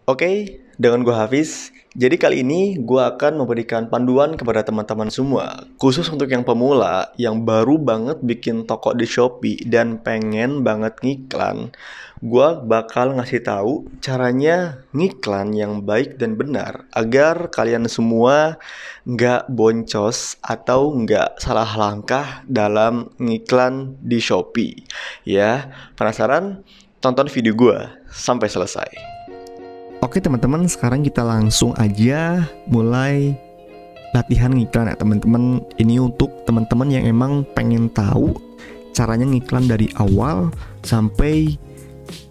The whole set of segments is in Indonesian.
Oke, dengan gue Hafiz. Jadi kali ini gue akan memberikan panduan kepada teman-teman semua, khusus untuk yang pemula yang baru banget bikin toko di Shopee dan pengen banget ngiklan. Gue bakal ngasih tahu caranya ngiklan yang baik dan benar agar kalian semua nggak boncos atau nggak salah langkah dalam ngiklan di Shopee. Ya, penasaran? Tonton video gue sampai selesai. Oke teman-teman, sekarang kita langsung aja mulai latihan ngiklan ya teman-teman. Ini untuk teman-teman yang emang pengen tahu caranya ngiklan dari awal sampai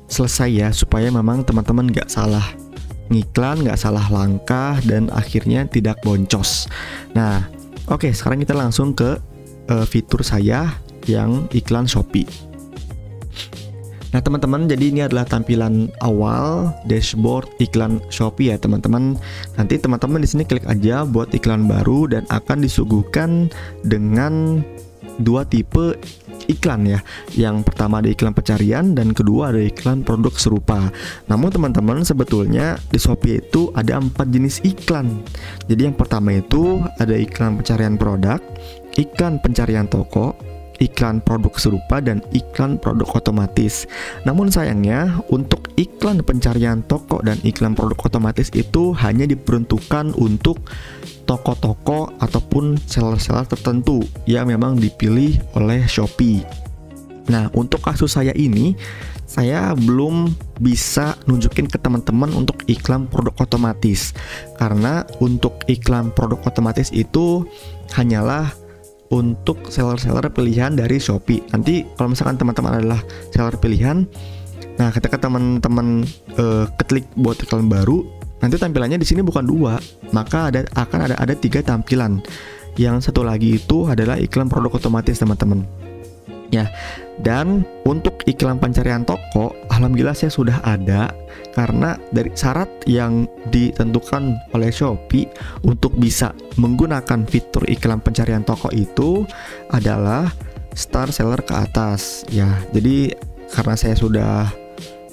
selesai ya, supaya memang teman-teman gak salah ngiklan, gak salah langkah, dan akhirnya tidak boncos. Nah oke, sekarang kita langsung ke fitur saya yang iklan Shopee. Nah teman-teman, jadi ini adalah tampilan awal dashboard iklan Shopee ya teman-teman. Nanti teman-teman di sini klik aja buat iklan baru dan akan disuguhkan dengan dua tipe iklan ya. Yang pertama ada iklan pencarian dan kedua ada iklan produk serupa. Namun teman-teman, sebetulnya di Shopee itu ada 4 jenis iklan. Jadi yang pertama itu ada iklan pencarian produk, iklan pencarian toko, iklan produk serupa, dan iklan produk otomatis. Namun sayangnya untuk iklan pencarian toko dan iklan produk otomatis itu hanya diperuntukkan untuk toko-toko ataupun seller-seller tertentu yang memang dipilih oleh Shopee. Nah untuk kasus saya ini, saya belum bisa nunjukin ke teman-teman untuk iklan produk otomatis, karena untuk iklan produk otomatis itu hanyalah untuk seller-seller pilihan dari Shopee. Nanti kalau misalkan teman-teman adalah seller pilihan, nah ketika teman-teman klik buat iklan baru, nanti tampilannya di sini bukan 2, maka akan ada 3 tampilan. Yang satu lagi itu adalah iklan produk otomatis teman-teman. Ya, dan untuk iklan pencarian toko, alhamdulillah saya sudah ada, karena dari syarat yang ditentukan oleh Shopee untuk bisa menggunakan fitur iklan pencarian toko itu adalah star seller ke atas ya. Jadi karena saya sudah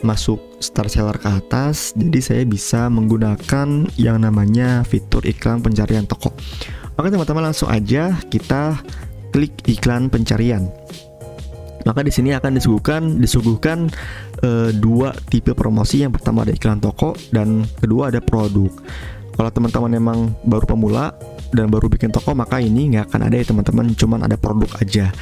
masuk star seller ke atas, jadi saya bisa menggunakan yang namanya fitur iklan pencarian toko. Oke teman-teman, langsung aja kita klik iklan pencarian. Maka di sini akan disuguhkan 2 tipe promosi. Yang pertama ada iklan toko dan kedua ada produk. Kalau teman-teman memang baru pemula dan baru bikin toko, maka ini nggak akan ada ya teman-teman, cuman ada produk aja.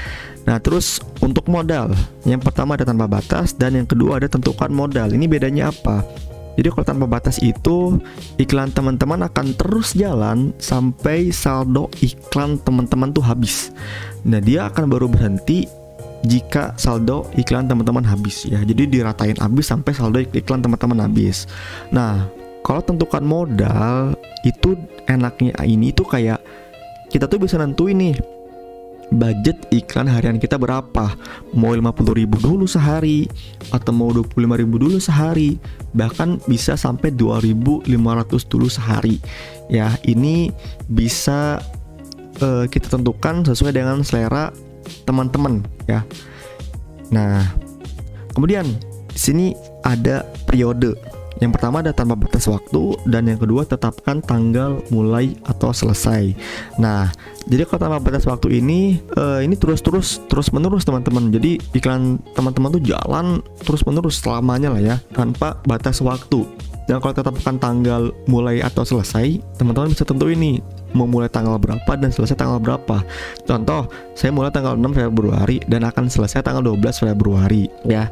Nah terus untuk modal, yang pertama ada tanpa batas dan yang kedua ada tentukan modal. Ini bedanya apa? Jadi kalau tanpa batas itu iklan teman-teman akan terus jalan sampai saldo iklan teman-teman tuh habis. Nah dia akan baru berhenti jika saldo iklan teman-teman habis ya. Jadi diratain habis sampai saldo iklan teman-teman habis. Nah kalau tentukan modal itu enaknya ini tuh kayak kita tuh bisa nentuin nih budget iklan harian kita berapa. Mau 50.000 dulu sehari atau mau 25.000 dulu sehari, bahkan bisa sampai 2.500 dulu sehari ya. Ini bisa kita tentukan sesuai dengan selera teman-teman ya. Nah, kemudian di sini ada periode. Yang pertama ada tanpa batas waktu dan yang kedua tetapkan tanggal mulai atau selesai. Nah, jadi kalau tanpa batas waktu ini terus menerus teman-teman. Jadi iklan teman-teman tuh jalan terus menerus selamanya lah ya, tanpa batas waktu. Dan kalau tetapkan tanggal mulai atau selesai, teman-teman bisa tentu ini mau mulai tanggal berapa dan selesai tanggal berapa. Contoh, saya mulai tanggal 6 Februari dan akan selesai tanggal 12 Februari ya.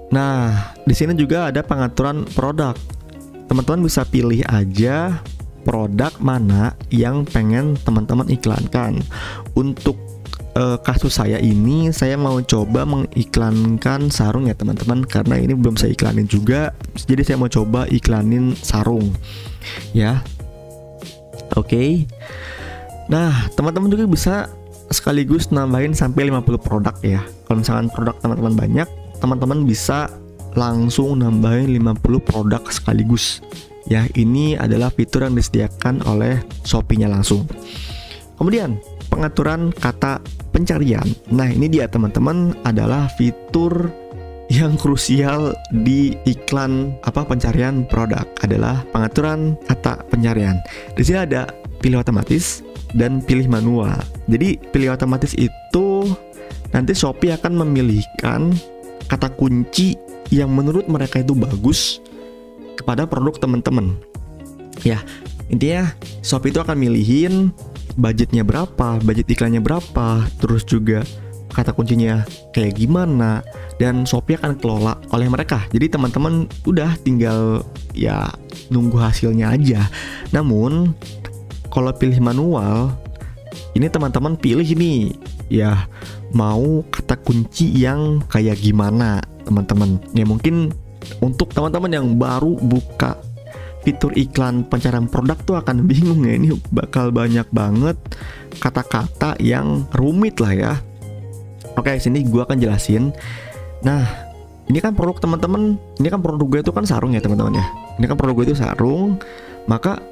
Nah, di sini juga ada pengaturan produk. Teman-teman bisa pilih aja produk mana yang pengen teman-teman iklankan. Untuk kasus saya ini, saya mau coba mengiklankan sarung ya teman-teman, karena ini belum saya iklanin juga. Jadi saya mau coba iklanin sarung ya. Oke. Nah, teman-teman juga bisa sekaligus nambahin sampai 50 produk ya. Kalau misalkan produk teman-teman banyak, teman-teman bisa langsung nambahin 50 produk sekaligus ya. Ini adalah fitur yang disediakan oleh Shopee-nya langsung. Kemudian pengaturan kata pencarian. Nah ini dia teman-teman, adalah fitur yang krusial di iklan pencarian produk adalah pengaturan kata pencarian. Di sini ada pilih otomatis dan pilih manual. Jadi pilih otomatis itu nanti Shopee akan memilihkan kata kunci yang menurut mereka itu bagus kepada produk teman-teman. Ya, intinya Shopee itu akan milihin budgetnya berapa, budget iklannya berapa, terus juga kata kuncinya kayak gimana, dan Shopee akan kelola oleh mereka. Jadi teman-teman udah tinggal ya nunggu hasilnya aja. Namun kalau pilih manual, ini teman-teman pilih ini ya mau kata kunci yang kayak gimana teman-teman. Ya mungkin untuk teman-teman yang baru buka fitur iklan pencarian produk tuh akan bingung ya, ini bakal banyak banget kata-kata yang rumit lah ya. Oke, sini gue akan jelasin. Nah, ini kan produk teman-teman, ini kan produk gue itu kan sarung ya teman-teman ya. Ini kan produk gue itu sarung. Maka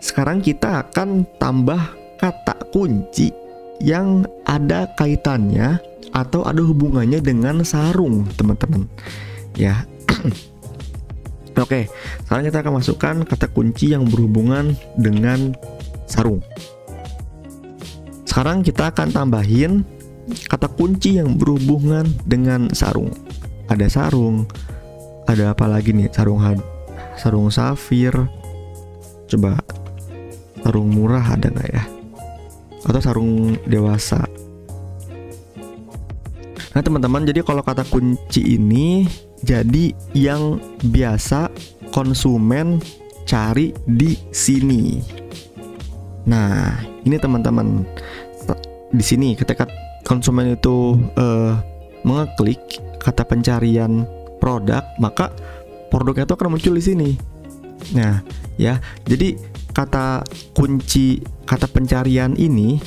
sekarang kita akan tambah kata kunci yang ada kaitannya atau ada hubungannya dengan sarung teman-teman. Ya. Oke, sekarang kita akan masukkan kata kunci yang berhubungan dengan sarung. Sekarang kita akan tambahin kata kunci yang berhubungan dengan sarung. Ada sarung, ada apa lagi nih? Sarung safir. Coba sarung murah ada nggak ya? Atau sarung dewasa. Nah teman-teman, jadi kalau kata kunci ini jadi yang biasa konsumen cari di sini. Nah, ini teman-teman, di sini ketika konsumen itu mengeklik kata pencarian produk, maka produknya itu akan muncul di sini. Nah, ya, jadi kata kunci kata pencarian ini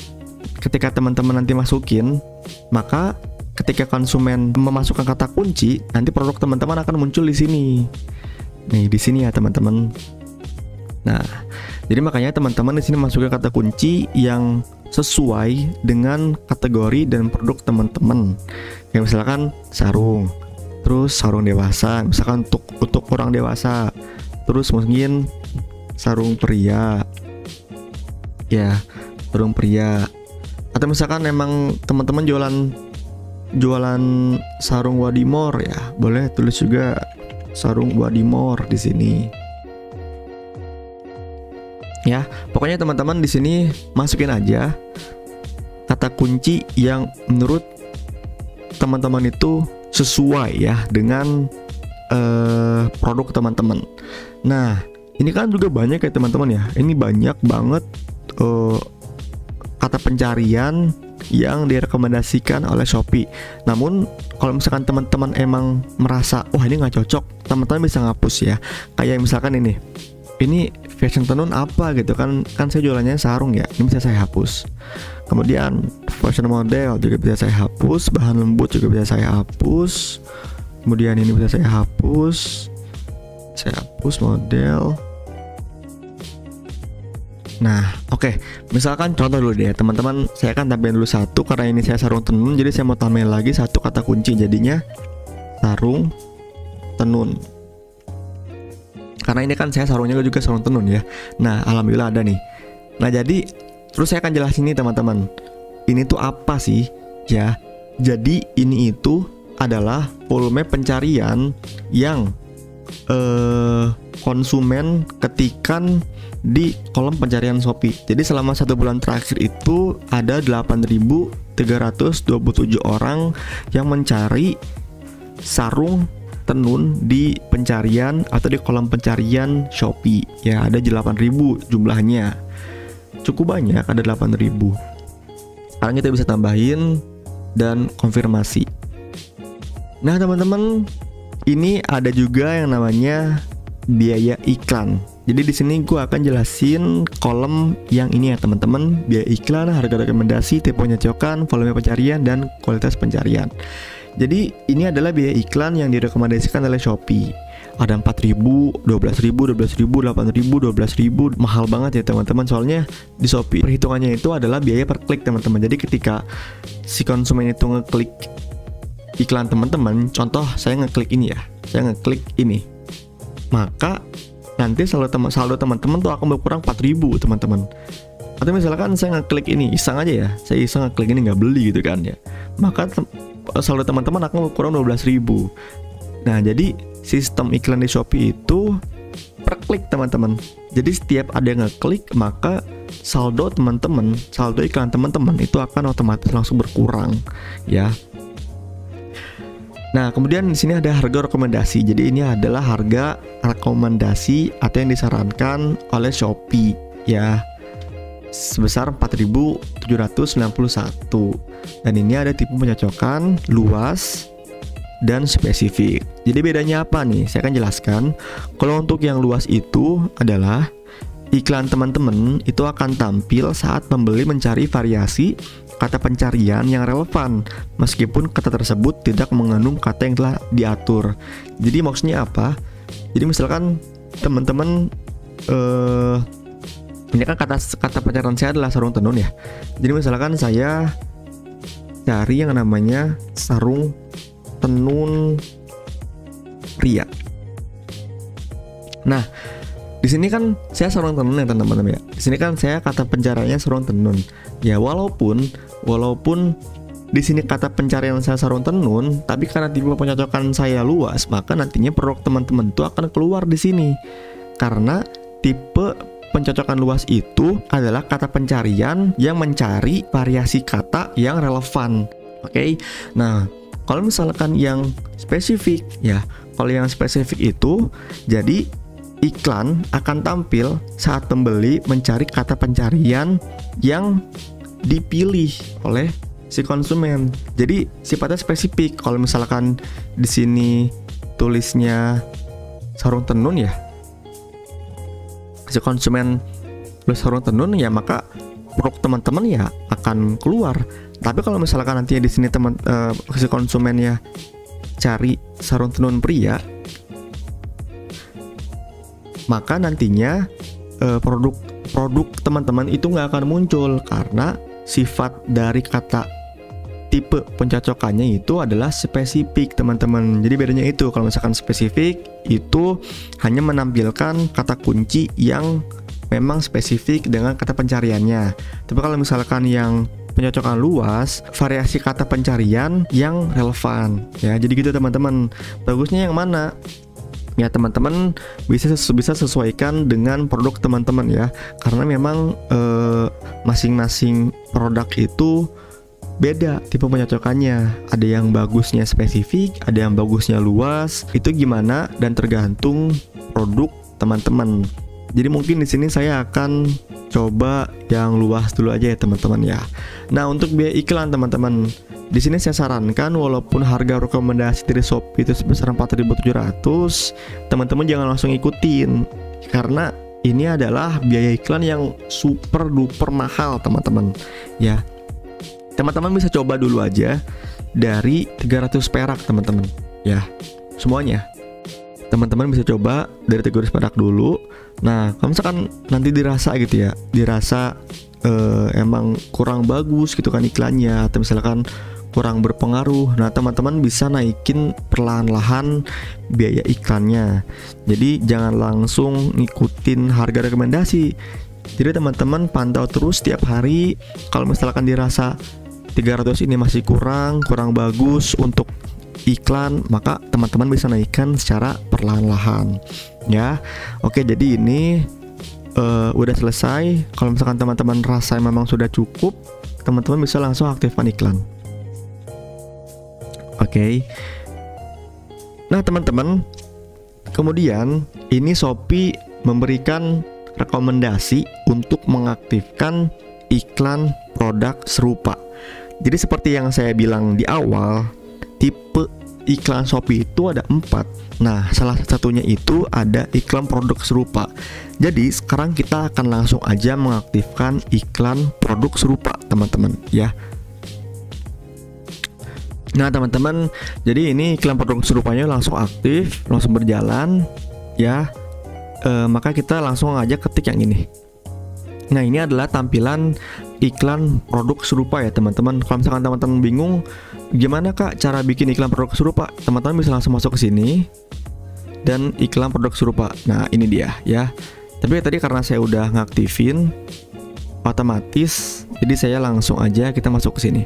ketika teman-teman nanti masukin, maka ketika konsumen memasukkan kata kunci, nanti produk teman-teman akan muncul di sini. Nih, di sini ya, teman-teman. Nah, jadi makanya teman-teman di sini masukin kata kunci yang sesuai dengan kategori dan produk teman-teman. Kayak misalkan sarung, terus sarung dewasa, misalkan untuk orang dewasa. Terus mungkin sarung pria. Ya, sarung pria. Atau misalkan emang teman-teman jualan sarung Wadimor ya, boleh tulis juga sarung Wadimor di sini. Ya, pokoknya teman-teman di sini masukin aja kata kunci yang menurut teman-teman itu sesuai ya dengan produk teman-teman. Nah, ini kan juga banyak ya teman-teman ya. Ini banyak banget kata pencarian yang direkomendasikan oleh Shopee. Namun kalau misalkan teman-teman emang merasa wah ini nggak cocok, teman-teman bisa ngapus ya. Kayak misalkan ini fashion tenun apa gitu kan saya jualannya sarung ya, ini bisa saya hapus. Kemudian fashion model juga bisa saya hapus, bahan lembut juga bisa saya hapus. Kemudian ini bisa saya hapus model. Nah, oke. Misalkan contoh dulu deh teman-teman, saya akan tambahin dulu satu karena ini saya sarung tenun, jadi saya mau tambahin lagi satu kata kunci, jadinya sarung tenun. Karena ini kan saya sarungnya juga sarung tenun ya. Nah, alhamdulillah ada nih. Nah, jadi terus saya akan jelasin nih teman-teman. Ini tuh apa sih? Ya. Jadi ini itu adalah volume pencarian yang konsumen ketikan di kolom pencarian Shopee. Jadi selama 1 bulan terakhir itu ada 8.327 orang yang mencari sarung tenun di pencarian atau di kolom pencarian Shopee. Ya, ada 8.000 jumlahnya. Cukup banyak, ada 8.000. Sekarang kita bisa tambahin dan konfirmasi. Nah, teman-teman, ini ada juga yang namanya biaya iklan. Jadi di sini gue akan jelasin kolom yang ini ya teman-teman. Biaya iklan, harga rekomendasi, tipe penyocokan, volume pencarian, dan kualitas pencarian. Jadi ini adalah biaya iklan yang direkomendasikan oleh Shopee. Ada 4.000, 12.000, 12.000, 8.000, 12.000. Mahal banget ya teman-teman, soalnya di Shopee perhitungannya itu adalah biaya per klik teman-teman. Jadi ketika si konsumen itu ngeklik iklan teman-teman, contoh saya ngeklik ini ya, saya ngeklik ini, maka nanti saldo teman-teman tuh akan berkurang 4.000 teman-teman. Atau misalkan saya ngeklik ini, iseng aja ya, saya iseng ngeklik ini nggak beli gitu kan ya, maka saldo teman-teman akan berkurang 12.000. Nah, jadi sistem iklan di Shopee itu per klik teman-teman. Jadi setiap ada yang ngeklik, maka saldo teman-teman, saldo iklan teman-teman itu akan otomatis langsung berkurang ya. Nah, kemudian di sini ada harga rekomendasi. Jadi ini adalah harga rekomendasi atau yang disarankan oleh Shopee ya, sebesar 4.791. Dan ini ada tipe pencocokan, luas, dan spesifik. Jadi bedanya apa nih? Saya akan jelaskan. Kalau untuk yang luas itu adalah iklan teman-teman itu akan tampil saat pembeli mencari variasi kata pencarian yang relevan, meskipun kata tersebut tidak mengandung kata yang telah diatur. Jadi maksudnya apa? Jadi misalkan teman-teman ini kan kata pencarian saya adalah sarung tenun ya. Jadi misalkan saya cari yang namanya sarung tenun pria. Nah, di sini kan saya sarung tenun ya teman-teman ya. Di sini kan saya kata pencariannya sarung tenun. Ya walaupun di sini kata pencarian saya sarung tenun, tapi karena tipe pencocokan saya luas, maka nantinya produk teman-teman itu akan keluar di sini. Karena tipe pencocokan luas itu adalah kata pencarian yang mencari variasi kata yang relevan. Oke. Nah, kalau misalkan yang spesifik ya, kalau yang spesifik itu jadi iklan akan tampil saat pembeli mencari kata pencarian yang dipilih oleh si konsumen. Jadi sifatnya spesifik. Kalau misalkan di sini tulisnya sarung tenun ya, si konsumen tulis sarung tenun ya, maka produk teman-teman ya akan keluar. Tapi kalau misalkan nanti di sini si konsumennya cari sarung tenun pria, maka nantinya produk teman-teman itu nggak akan muncul karena sifat dari kata tipe pencocokannya itu adalah spesifik teman-teman. Jadi bedanya itu, kalau misalkan spesifik itu hanya menampilkan kata kunci yang memang spesifik dengan kata pencariannya. Tapi kalau misalkan yang pencocokan luas, variasi kata pencarian yang relevan ya. Jadi gitu teman-teman. Bagusnya yang mana? Ya teman-teman bisa sesuaikan dengan produk teman-teman ya, karena memang masing-masing produk itu beda tipe pencocokannya. Ada yang bagusnya spesifik, ada yang bagusnya luas. Itu gimana dan tergantung produk teman-teman. Jadi mungkin di sini saya akan coba yang luas dulu aja ya teman-teman ya. Nah, untuk biaya iklan teman-teman, di sini saya sarankan walaupun harga rekomendasi dari Shopee itu sebesar 4.700, teman-teman jangan langsung ikutin karena ini adalah biaya iklan yang super duper mahal teman-teman ya. Teman-teman bisa coba dulu aja dari 300 perak teman-teman ya, semuanya. Teman-teman bisa coba dari 300 perak dulu. Nah, kalau misalkan nanti dirasa gitu ya, dirasa emang kurang bagus gitu kan iklannya, atau misalkan kurang berpengaruh, nah teman-teman bisa naikin perlahan-lahan biaya iklannya. Jadi jangan langsung ngikutin harga rekomendasi. Jadi teman-teman pantau terus setiap hari. Kalau misalkan dirasa 300 ini masih kurang bagus untuk iklan, maka teman-teman bisa naikkan secara perlahan-lahan ya. Oke, jadi ini udah selesai. Kalau misalkan teman-teman rasa memang sudah cukup, teman-teman bisa langsung aktifkan iklan. Oke. Nah teman-teman, kemudian ini Shopee memberikan rekomendasi untuk mengaktifkan iklan produk serupa. Jadi seperti yang saya bilang di awal, tipe iklan Shopee itu ada 4. Nah, salah satunya itu ada iklan produk serupa. Jadi sekarang kita akan langsung aja mengaktifkan iklan produk serupa teman-teman ya. Nah teman-teman, jadi ini iklan produk serupanya langsung aktif, langsung berjalan ya. Maka kita langsung aja ketik yang ini. Nah, ini adalah tampilan iklan produk serupa ya teman-teman. Kalau misalkan teman-teman bingung gimana Kak cara bikin iklan produk serupa? Teman-teman bisa langsung masuk ke sini dan iklan produk serupa. Nah, ini dia ya. Tapi tadi karena saya udah ngaktifin otomatis, jadi saya langsung aja kita masuk ke sini.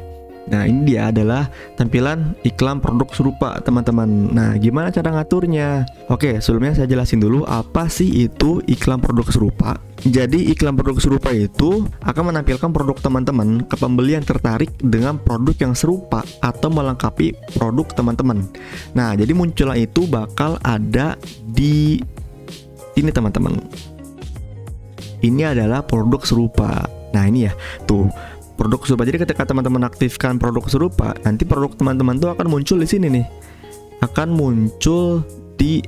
Nah, ini dia adalah tampilan iklan produk serupa, teman-teman. Nah, gimana cara ngaturnya? Oke, sebelumnya saya jelasin dulu apa sih itu iklan produk serupa. Jadi, iklan produk serupa itu akan menampilkan produk teman-teman ke pembeli yang tertarik dengan produk yang serupa atau melengkapi produk teman-teman. Nah, jadi munculnya itu bakal ada di ini, teman-teman. Ini adalah produk serupa. Nah, ini ya, tuh produk serupa. Jadi ketika teman-teman aktifkan produk serupa, nanti produk teman-teman tuh akan muncul di sini nih. Akan muncul di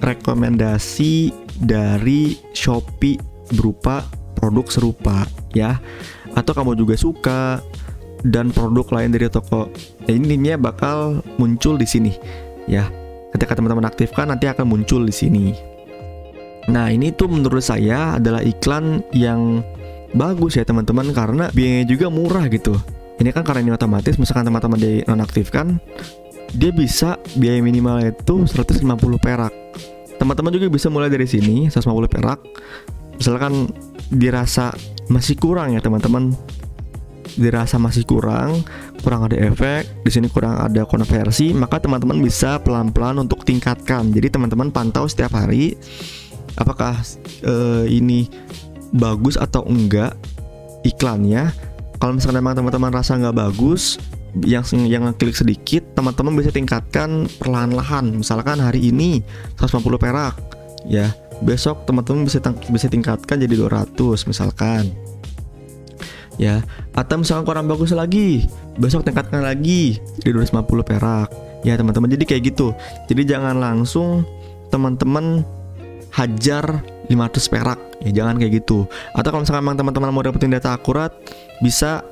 rekomendasi dari Shopee berupa produk serupa ya. Atau kamu juga suka dan produk lain dari toko. Ya, intinya bakal muncul di sini ya. Ketika teman-teman aktifkan nanti akan muncul di sini. Nah, ini tuh menurut saya adalah iklan yang bagus ya teman-teman, karena biayanya juga murah gitu. Ini kan karena ini otomatis, misalkan teman-teman dinonaktifkan, dia bisa biaya minimal itu 150 perak. Teman-teman juga bisa mulai dari sini 150 perak. Misalkan dirasa masih kurang ya teman-teman, dirasa masih kurang ada efek, di sini kurang ada konversi, maka teman-teman bisa pelan-pelan untuk tingkatkan. Jadi teman-teman pantau setiap hari apakah ini bagus atau enggak iklannya. Kalau misalnya memang teman-teman rasa nggak bagus, yang klik sedikit, teman-teman bisa tingkatkan perlahan-lahan. Misalkan hari ini 150 perak ya, besok teman-teman bisa tingkatkan jadi 200 misalkan ya. Atau misalkan kurang bagus lagi, besok tingkatkan lagi jadi 250 perak ya teman-teman. Jadi kayak gitu. Jadi jangan langsung teman-teman hajar 500 perak ya, jangan kayak gitu. Atau kalau misalkan memang teman-teman mau dapetin data akurat, bisa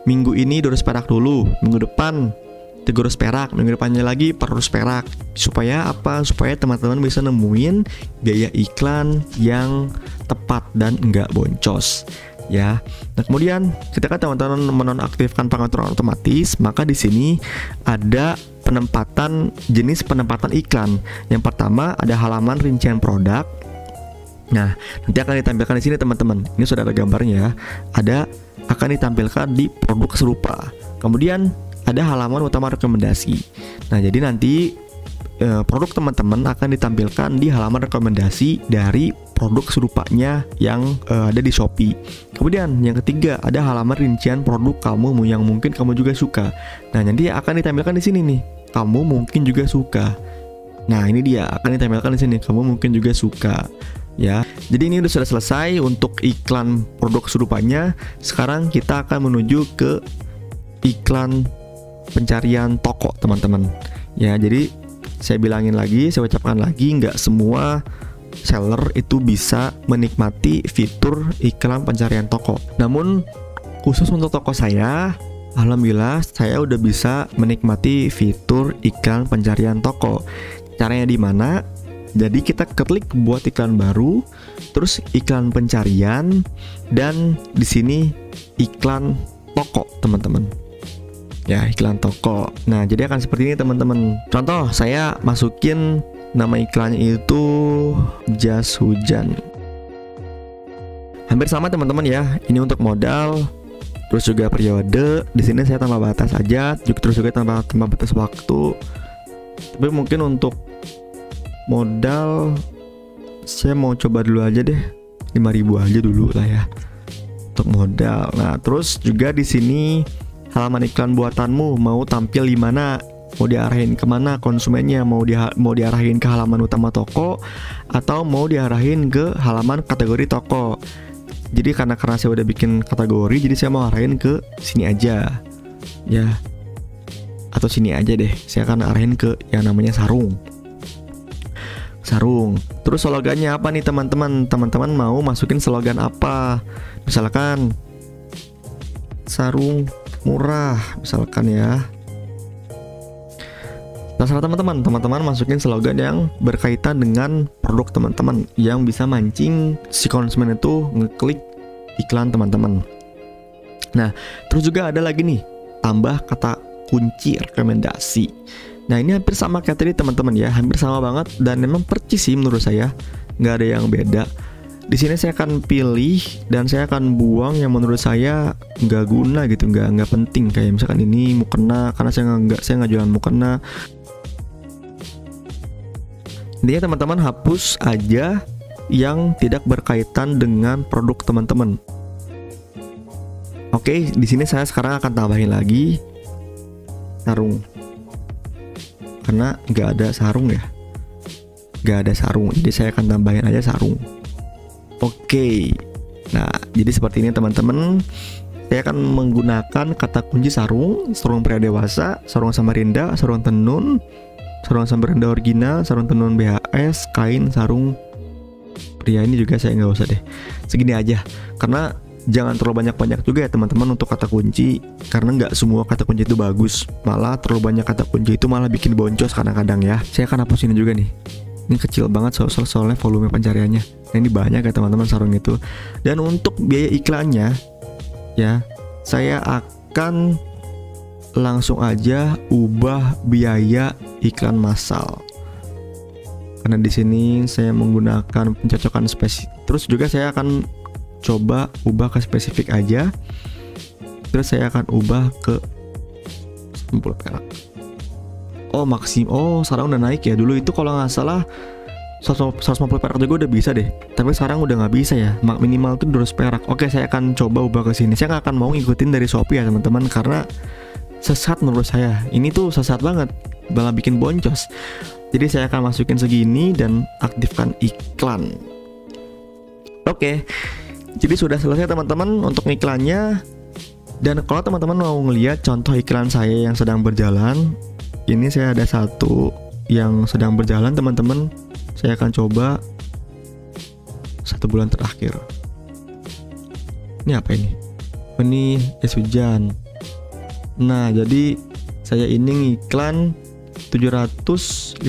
minggu ini 200 perak dulu, minggu depan 300 perak, minggu depannya lagi 400 perak. Supaya apa? Supaya teman-teman bisa nemuin biaya iklan yang tepat dan enggak boncos ya. Nah, kemudian ketika teman-teman menonaktifkan pengaturan otomatis, maka di sini ada jenis penempatan iklan. Yang pertama ada halaman rincian produk. Nah, nanti akan ditampilkan di sini teman-teman. Ini sudah ada gambarnya. Akan ditampilkan di produk serupa. Kemudian ada halaman utama rekomendasi. Nah, jadi nanti produk teman-teman akan ditampilkan di halaman rekomendasi dari produk serupanya yang ada di Shopee. Kemudian yang ketiga ada halaman rincian produk kamu yang mungkin kamu juga suka. Nah, nanti akan ditampilkan di sini nih. Kamu mungkin juga suka. Nah, ini dia akan ditampilkan di sini. Kamu mungkin juga suka. Ya, jadi ini sudah selesai untuk iklan produk serupanya. Sekarang kita akan menuju ke iklan pencarian toko, teman-teman. Ya, jadi saya bilangin lagi, saya ucapkan lagi, nggak semua seller itu bisa menikmati fitur iklan pencarian toko. Namun khusus untuk toko saya, alhamdulillah saya udah bisa menikmati fitur iklan pencarian toko. Caranya di mana? Jadi kita klik buat iklan baru, terus iklan pencarian, dan di sini iklan toko, teman-teman. Ya, iklan toko. Nah, jadi akan seperti ini teman-teman. Contoh, saya masukin nama iklannya itu jas hujan. Hampir sama teman-teman ya. Ini untuk modal, terus juga periode. Di sini saya tambah batas aja, terus juga tambah batas waktu. Tapi mungkin untuk modal saya mau coba dulu aja deh, 5.000 aja dulu lah ya untuk modal. Nah, terus juga di sini halaman iklan buatanmu mau tampil di mana, mau diarahin kemana konsumennya, mau diarahin ke halaman utama toko atau mau diarahin ke halaman kategori toko. Jadi karena saya udah bikin kategori, jadi saya mau arahin ke sini aja ya, atau sini aja deh. Saya akan arahin ke yang namanya sarung. Terus slogannya apa nih teman-teman? Teman-teman mau masukin slogan apa? Misalkan sarung murah, misalkan ya. Terserah teman-teman masukin slogan yang berkaitan dengan produk teman-teman, yang bisa mancing si konsumen itu ngeklik iklan teman-teman. Nah, terus juga ada lagi nih, tambah kata kunci rekomendasi. Nah ini hampir sama kayak tadi teman-teman ya, hampir sama banget dan memang percis sih menurut saya, nggak ada yang beda. Di sini saya akan pilih dan saya akan buang yang menurut saya nggak guna gitu, nggak penting, kayak misalkan ini mukena karena saya nggak jualan mukena. Intinya teman-teman hapus aja yang tidak berkaitan dengan produk teman-teman. Oke, di sini saya sekarang akan tambahin lagi sarung. Karena nggak ada sarung ya. Nggak ada sarung, jadi saya akan tambahin aja sarung. Oke. Nah, jadi seperti ini teman-teman. Saya akan menggunakan kata kunci sarung pria dewasa, sarung Samarinda, sarung tenun, sarung Samarinda original, sarung tenun BHS, kain, sarung pria. Ini juga saya nggak usah deh, segini aja karena jangan terlalu banyak juga ya teman-teman untuk kata kunci, karena nggak semua kata kunci itu bagus, malah terlalu banyak kata kunci itu malah bikin boncos kadang-kadang ya. Saya akan hapus ini juga nih, ini kecil banget soalnya volume pencariannya. Nah ini banyak ya teman-teman sarung itu. Dan untuk biaya iklannya ya, saya akan langsung aja ubah biaya iklan massal. Karena di sini saya menggunakan pencocokan spesifik. Terus juga saya akan coba ubah ke spesifik aja. Terus saya akan ubah ke 10 perak. Oh sekarang udah naik ya. Dulu itu kalau nggak salah 150 perak juga udah bisa deh. Tapi sekarang udah nggak bisa ya. Minimal tuh 200 perak. Oke, saya akan coba ubah ke sini. Saya nggak akan mau ngikutin dari Shopee ya teman-teman, karena sesat menurut saya. Ini tuh sesat banget, malah bikin boncos. Jadi saya akan masukin segini dan aktifkan iklan. Oke, jadi sudah selesai teman-teman untuk iklannya. Dan kalau teman-teman mau ngeliat contoh iklan saya yang sedang berjalan, ini saya ada satu yang sedang berjalan teman-teman. Saya akan coba 1 bulan terakhir. Ini apa ini? Ini es hujan. Nah, jadi saya ini iklan 750.000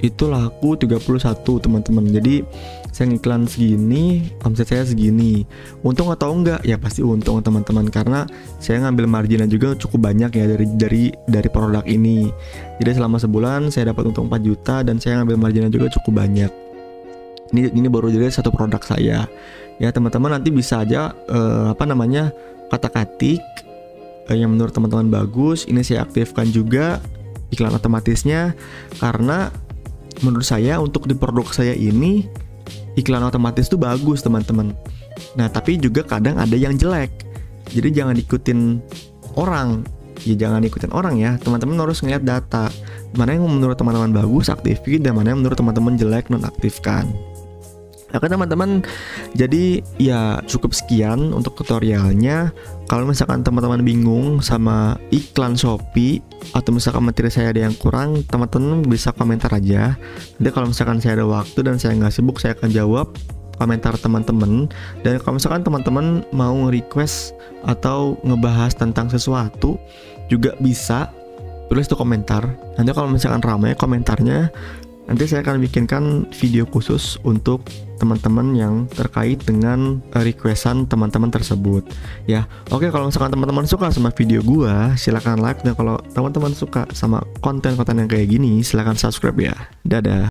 itu laku 31 teman-teman. Jadi saya ngiklan segini, omset saya segini. Untung atau enggak? Ya pasti untung teman-teman, karena saya ngambil marginnya juga cukup banyak ya dari produk ini. Jadi selama sebulan saya dapat untung 4 juta dan saya ngambil marginnya juga cukup banyak. Ini baru jadi satu produk saya. Ya teman-teman nanti bisa aja kata-katik yang menurut teman-teman bagus. Ini saya aktifkan juga iklan otomatisnya, karena menurut saya untuk di produk saya ini iklan otomatis tuh bagus teman-teman. Nah tapi juga kadang ada yang jelek, jadi jangan ikutin orang ya teman-teman. Harus ngeliat data mana yang menurut teman-teman bagus aktifin, dan mana yang menurut teman-teman jelek nonaktifkan. Oke teman-teman, jadi ya cukup sekian untuk tutorialnya. Kalau misalkan teman-teman bingung sama iklan Shopee, atau misalkan materi saya ada yang kurang, teman-teman bisa komentar aja. Nanti kalau misalkan saya ada waktu dan saya nggak sibuk, saya akan jawab komentar teman-teman. Dan kalau misalkan teman-teman mau nge-request atau ngebahas tentang sesuatu, juga bisa tulis tuh komentar. Nanti kalau misalkan ramai komentarnya, nanti saya akan bikinkan video khusus untuk teman-teman yang terkait dengan requestan teman-teman tersebut ya. Oke, kalau misalkan teman-teman suka sama video gua, silahkan like, dan kalau teman-teman suka sama konten-konten yang kayak gini, silahkan subscribe ya. Dadah.